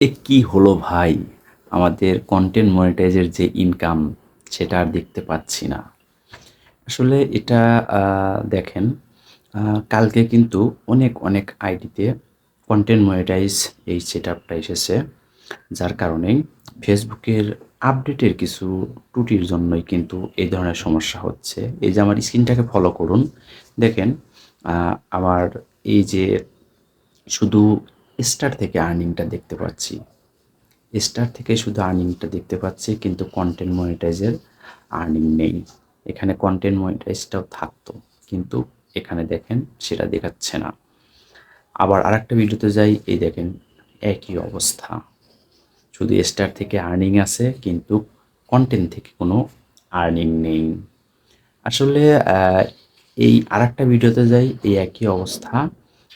কি হলো ভাই? আমাদের কনটেন্ট মনিটাইজের যে ইনকাম সেটা আর দেখতে পাচ্ছি না। আসলে এটা আ দেখেন, আ কালকে কিন্তু অনেক আইডিতে কনটেন্ট মনিটাইজ এই সেটআপটা এসেছে। যার কারণেই ফেসবুকের আপডেটের কিছু ত্রুটির জন্যই কিন্তু এই ধরনের সমস্যা হচ্ছে। এই যে আমার স্ক্রিনটাকে ফলো করুন। দেখেন, আ আমার এই যে শুধু স্টার থেকে আর্নিংটা দেখতে পাচ্ছি। স্টার থেকে শুধু আর্নিংটা দেখতে পাচ্ছি, কিন্তু কন্টেন্ট মনিটাইজের আর্নিং নেই। এখানে কন্টেন্ট মনিটাইজটাও থাকতো, কিন্তু এখানে দেখেন সেটা দেখাচ্ছে না। আবার আরেকটা ভিডিওতে যাই, এই দেখেন একই অবস্থা। শুধু স্টার থেকে আর্নিং আছে, কিন্তু কন্টেন্ট থেকে কোনো আর্নিং নেই। আসলে এই আরেকটা ভিডিওতে যাই, এই একই অবস্থা।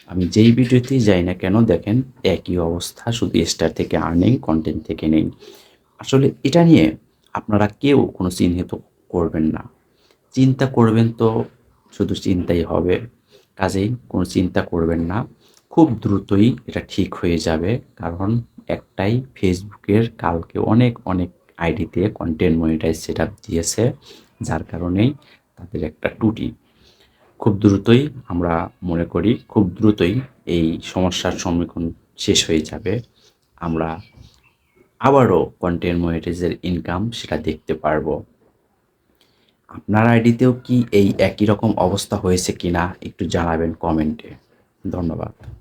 আমি যেই ভিডিওতেই যাই না কেন দেখেন একই অবস্থা, শুধু স্টার থেকে আর্নিং, কন্টেন্ট থেকে নেই। আসলে এটা নিয়ে আপনারা কেউ কোনো চিহ্নিত করবেন না। চিন্তা করবেন তো শুধু চিন্তাই হবে। কাজেই কোনো চিন্তা করবেন না। খুব দ্রুতই এটা ঠিক হয়ে যাবে। কারণ একটাই, ফেসবুকের কালকে অনেক আইডিতে কন্টেন্ট মনিটাইজ সেটআপ দিয়েছে। যার কারণেই তাদের একটা ত্রুটি। খুব দ্রুতই আমরা মনে করি খুব দ্রুতই এই সমস্যার সম্মুখীন শেষ হয়ে যাবে। আমরা আবারও কন্টেন্ট মনিটাইজের ইনকাম সেটা দেখতে পারবো। আপনার আইডিতেও কি এই একই রকম অবস্থা হয়েছে কিনা একটু জানাবেন কমেন্টে। ধন্যবাদ।